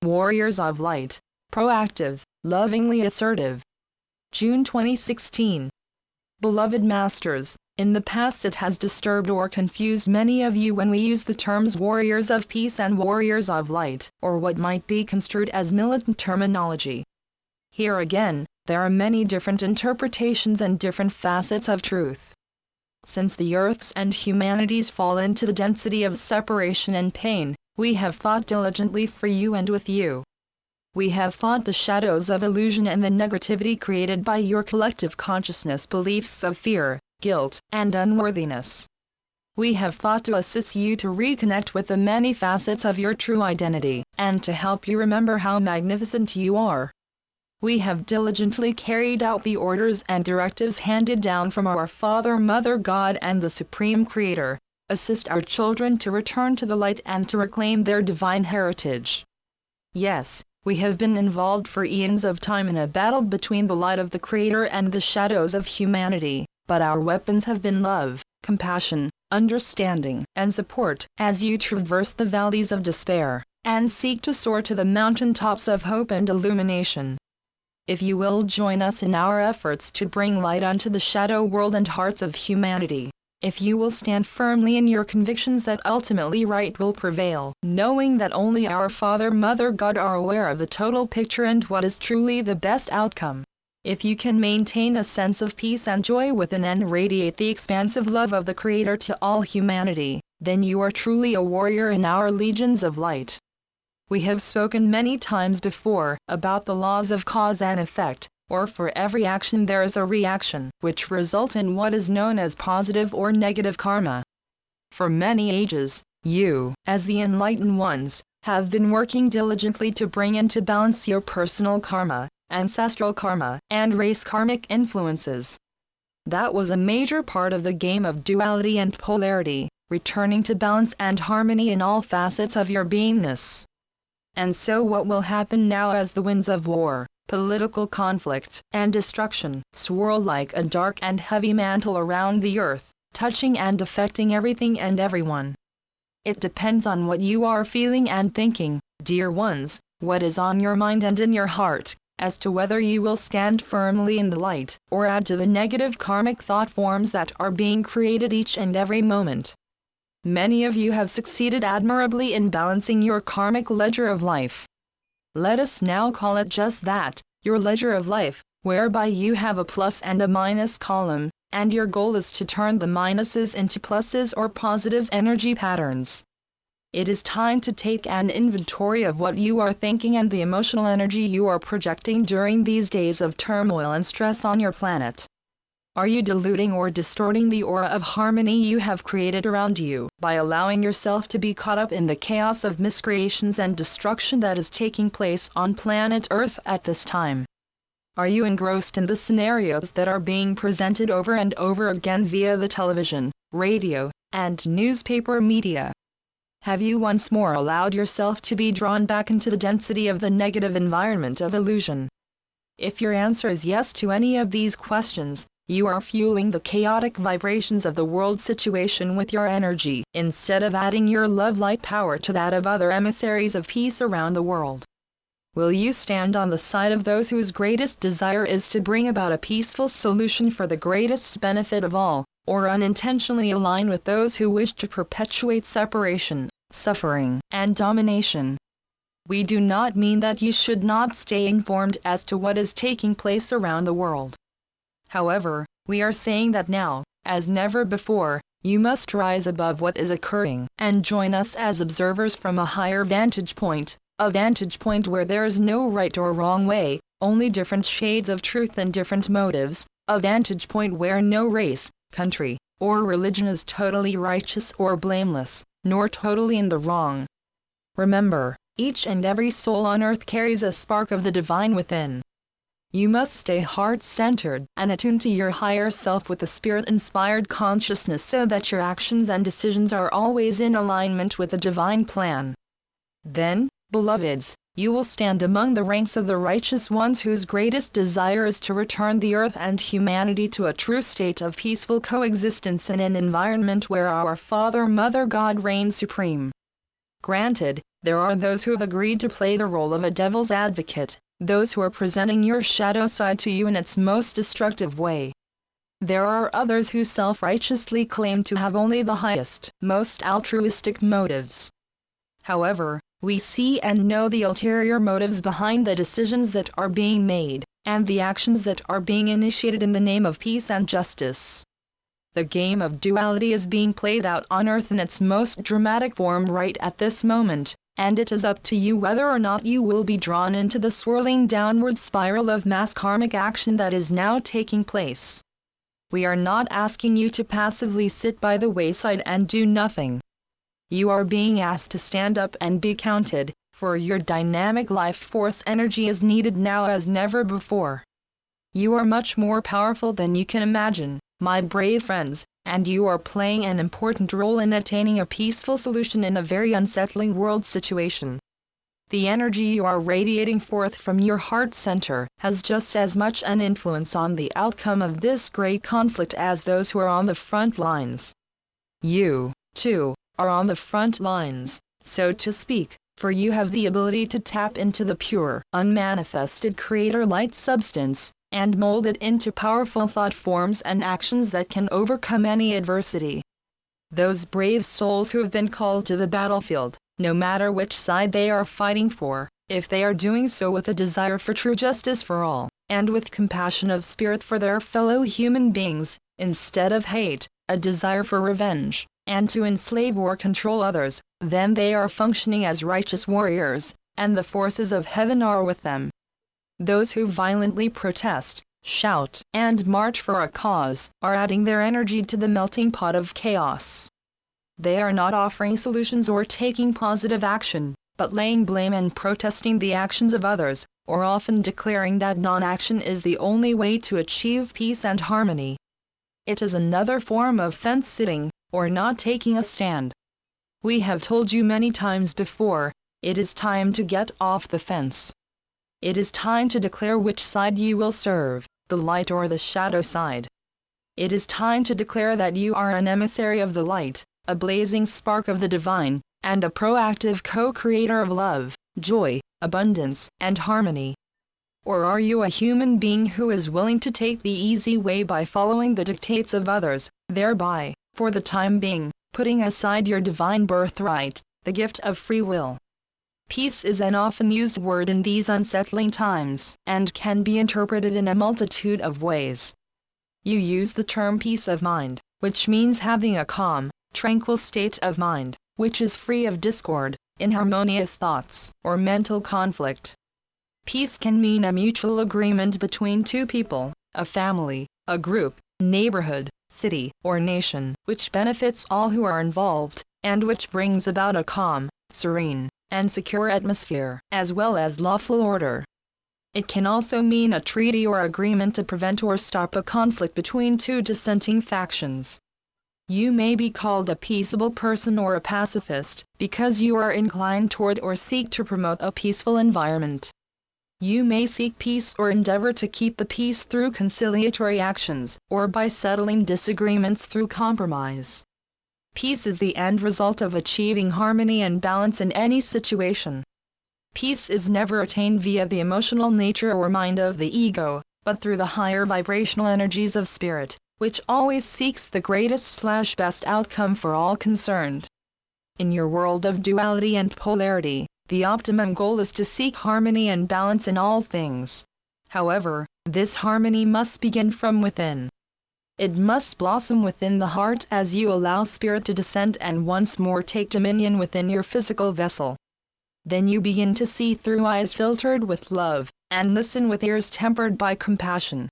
Warriors of Light, Proactive, Lovingly Assertive. June 2016. Beloved Masters, in the past it has disturbed or confused many of you when we use the terms Warriors of Peace and Warriors of Light, or what might be construed as militant terminology. Here again, there are many different interpretations and different facets of truth. Since the Earth's and humanity's fall into the density of separation and pain, we have fought diligently for you and with you. We have fought the shadows of illusion and the negativity created by your collective consciousness beliefs of fear, guilt, and unworthiness. We have fought to assist you to reconnect with the many facets of your true identity, and to help you remember how magnificent you are. We have diligently carried out the orders and directives handed down from our Father, Mother, God, and the Supreme Creator. Assist our children to return to the light and to reclaim their divine heritage. Yes, we have been involved for eons of time in a battle between the light of the Creator and the shadows of humanity, but our weapons have been love, compassion, understanding, and support as you traverse the valleys of despair, and seek to soar to the mountaintops of hope and illumination. If you will join us in our efforts to bring light unto the shadow world and hearts of humanity, if you will stand firmly in your convictions that ultimately right will prevail, knowing that only our Father, Mother, God are aware of the total picture and what is truly the best outcome. If you can maintain a sense of peace and joy within and radiate the expansive love of the Creator to all humanity, then you are truly a warrior in our legions of light. We have spoken many times before about the laws of cause and effect, or for every action there is a reaction, which result in what is known as positive or negative karma. For many ages, you, as the enlightened ones, have been working diligently to bring into balance your personal karma, ancestral karma, and race karmic influences. That was a major part of the game of duality and polarity, returning to balance and harmony in all facets of your beingness. And so what will happen now as the winds of war, political conflict, and destruction swirl like a dark and heavy mantle around the earth, touching and affecting everything and everyone? It depends on what you are feeling and thinking, dear ones, what is on your mind and in your heart, as to whether you will stand firmly in the light, or add to the negative karmic thought forms that are being created each and every moment. Many of you have succeeded admirably in balancing your karmic ledger of life. Let us now call it just that, your ledger of life, whereby you have a plus and a minus column, and your goal is to turn the minuses into pluses or positive energy patterns. It is time to take an inventory of what you are thinking and the emotional energy you are projecting during these days of turmoil and stress on your planet. Are you diluting or distorting the aura of harmony you have created around you by allowing yourself to be caught up in the chaos of miscreations and destruction that is taking place on planet Earth at this time? Are you engrossed in the scenarios that are being presented over and over again via the television, radio, and newspaper media? Have you once more allowed yourself to be drawn back into the density of the negative environment of illusion? If your answer is yes to any of these questions, you are fueling the chaotic vibrations of the world situation with your energy, instead of adding your love light power to that of other emissaries of peace around the world. Will you stand on the side of those whose greatest desire is to bring about a peaceful solution for the greatest benefit of all, or unintentionally align with those who wish to perpetuate separation, suffering, and domination? We do not mean that you should not stay informed as to what is taking place around the world. However, we are saying that now, as never before, you must rise above what is occurring and join us as observers from a higher vantage point, a vantage point where there is no right or wrong way, only different shades of truth and different motives, a vantage point where no race, country, or religion is totally righteous or blameless, nor totally in the wrong. Remember, each and every soul on earth carries a spark of the divine within. You must stay heart-centered and attuned to your higher self with a spirit-inspired consciousness so that your actions and decisions are always in alignment with the divine plan. Then, beloveds, you will stand among the ranks of the righteous ones whose greatest desire is to return the earth and humanity to a true state of peaceful coexistence in an environment where our Father, Mother, God reigns supreme. Granted, There are those who have agreed to play the role of a devil's advocate, those who are presenting your shadow side to you in its most destructive way. There are others who self-righteously claim to have only the highest, most altruistic motives. However, we see and know the ulterior motives behind the decisions that are being made, and the actions that are being initiated in the name of peace and justice. The game of duality is being played out on Earth in its most dramatic form right at this moment, and it is up to you whether or not you will be drawn into the swirling downward spiral of mass karmic action that is now taking place. We are not asking you to passively sit by the wayside and do nothing. You are being asked to stand up and be counted, for your dynamic life force energy is needed now as never before. You are much more powerful than you can imagine, my brave friends, and you are playing an important role in attaining a peaceful solution in a very unsettling world situation. The energy you are radiating forth from your heart center has just as much an influence on the outcome of this great conflict as those who are on the front lines. You, too, are on the front lines, so to speak, for you have the ability to tap into the pure, unmanifested creator light substance, and mold it into powerful thought forms and actions that can overcome any adversity. Those brave souls who have been called to the battlefield, no matter which side they are fighting for, if they are doing so with a desire for true justice for all, and with compassion of spirit for their fellow human beings, instead of hate, a desire for revenge, and to enslave or control others, then they are functioning as righteous warriors, and the forces of heaven are with them. Those who violently protest, shout, and march for a cause, are adding their energy to the melting pot of chaos. They are not offering solutions or taking positive action, but laying blame and protesting the actions of others, or often declaring that non-action is the only way to achieve peace and harmony. It is another form of fence-sitting, or not taking a stand. We have told you many times before, it is time to get off the fence. It is time to declare which side you will serve, the light or the shadow side. It is time to declare that you are an emissary of the light, a blazing spark of the divine, and a proactive co-creator of love, joy, abundance, and harmony. Or are you a human being who is willing to take the easy way by following the dictates of others, thereby, for the time being, putting aside your divine birthright, the gift of free will? Peace is an often used word in these unsettling times, and can be interpreted in a multitude of ways. You use the term peace of mind, which means having a calm, tranquil state of mind, which is free of discord, inharmonious thoughts, or mental conflict. Peace can mean a mutual agreement between two people, a family, a group, neighborhood, city, or nation, which benefits all who are involved, and which brings about a calm, serene, and secure atmosphere, as well as lawful order. It can also mean a treaty or agreement to prevent or stop a conflict between two dissenting factions. You may be called a peaceable person or a pacifist, because you are inclined toward or seek to promote a peaceful environment. You may seek peace or endeavor to keep the peace through conciliatory actions, or by settling disagreements through compromise. Peace is the end result of achieving harmony and balance in any situation. Peace is never attained via the emotional nature or mind of the ego, but through the higher vibrational energies of spirit, which always seeks the greatest/best outcome for all concerned. In your world of duality and polarity, the optimum goal is to seek harmony and balance in all things. However, this harmony must begin from within. It must blossom within the heart as you allow spirit to descend and once more take dominion within your physical vessel. Then you begin to see through eyes filtered with love, and listen with ears tempered by compassion.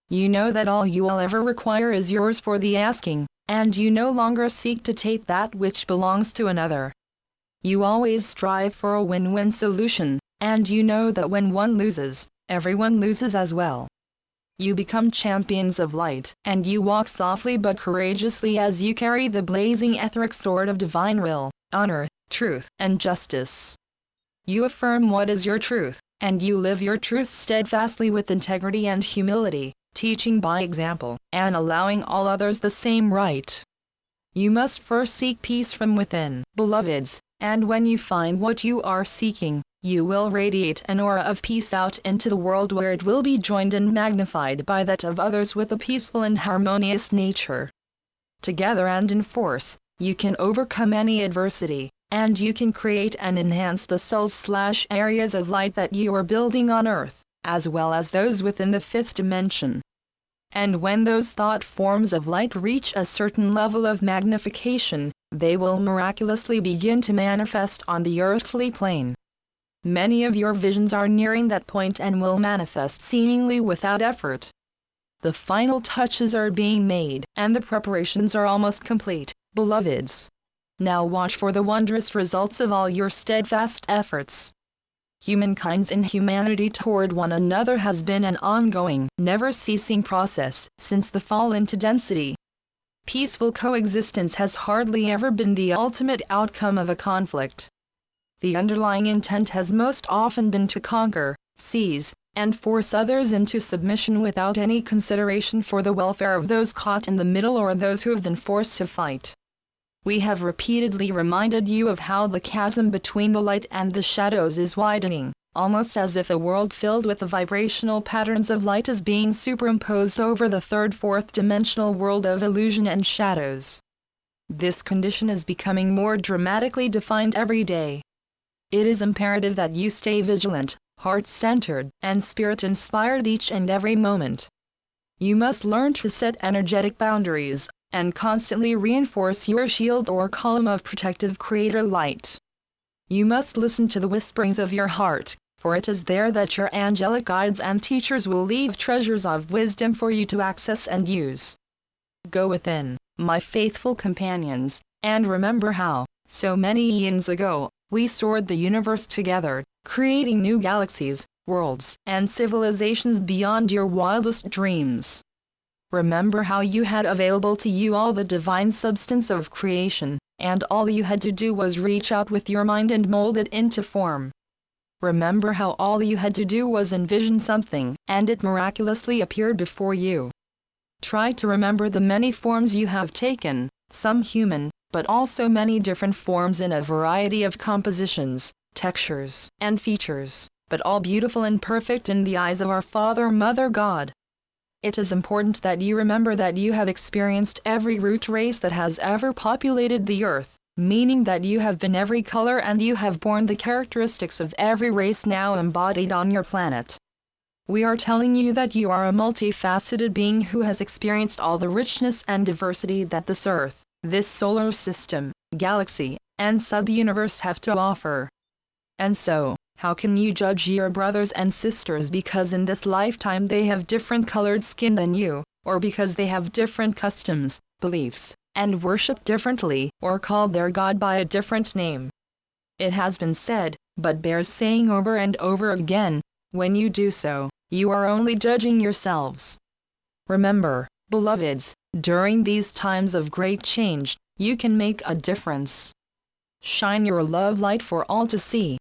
You know that all you will ever require is yours for the asking, and you no longer seek to take that which belongs to another. You always strive for a win-win solution, and you know that when one loses, everyone loses as well. You become champions of light, and you walk softly but courageously as you carry the blazing etheric sword of divine will, honor, truth, and justice. You affirm what is your truth, and you live your truth steadfastly with integrity and humility, teaching by example, and allowing all others the same right. You must first seek peace from within, beloveds, and when you find what you are seeking, you will radiate an aura of peace out into the world where it will be joined and magnified by that of others with a peaceful and harmonious nature. Together and in force, you can overcome any adversity, and you can create and enhance the cells/areas of light that you are building on Earth, as well as those within the fifth dimension. And when those thought forms of light reach a certain level of magnification, they will miraculously begin to manifest on the earthly plane. Many of your visions are nearing that point and will manifest seemingly without effort. The final touches are being made, and the preparations are almost complete, beloveds. Now watch for the wondrous results of all your steadfast efforts. Humankind's inhumanity toward one another has been an ongoing, never-ceasing process since the fall into density. Peaceful coexistence has hardly ever been the ultimate outcome of a conflict. The underlying intent has most often been to conquer, seize, and force others into submission without any consideration for the welfare of those caught in the middle or those who have been forced to fight. We have repeatedly reminded you of how the chasm between the light and the shadows is widening, almost as if a world filled with the vibrational patterns of light is being superimposed over the third-fourth dimensional world of illusion and shadows. This condition is becoming more dramatically defined every day. It is imperative that you stay vigilant, heart-centered, and spirit-inspired each and every moment. You must learn to set energetic boundaries, and constantly reinforce your shield or column of protective creator light. You must listen to the whisperings of your heart, for it is there that your angelic guides and teachers will leave treasures of wisdom for you to access and use. Go within, my faithful companions, and remember how, so many eons ago, we soared the universe together, creating new galaxies, worlds, and civilizations beyond your wildest dreams. Remember how you had available to you all the divine substance of creation, and all you had to do was reach out with your mind and mold it into form. Remember how all you had to do was envision something, and it miraculously appeared before you. Try to remember the many forms you have taken, some human, but also many different forms in a variety of compositions, textures, and features, but all beautiful and perfect in the eyes of our Father Mother God. It is important that you remember that you have experienced every root race that has ever populated the earth, meaning that you have been every color and you have borne the characteristics of every race now embodied on your planet. We are telling you that you are a multifaceted being who has experienced all the richness and diversity that this earth, this solar system, galaxy, and sub-universe have to offer. And so, how can you judge your brothers and sisters because in this lifetime they have different colored skin than you, or because they have different customs, beliefs, and worship differently, or call their God by a different name? It has been said, but bears saying over and over again, when you do so, you are only judging yourselves. Remember, beloveds, during these times of great change, you can make a difference. Shine your love light for all to see.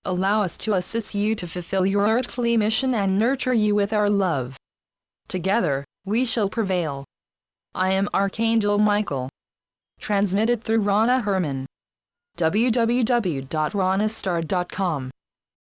Allow us to assist you to fulfill your earthly mission and nurture you with our love. Together, we shall prevail. I am Archangel Michael. Transmitted through Rana Herman. www.ranastar.com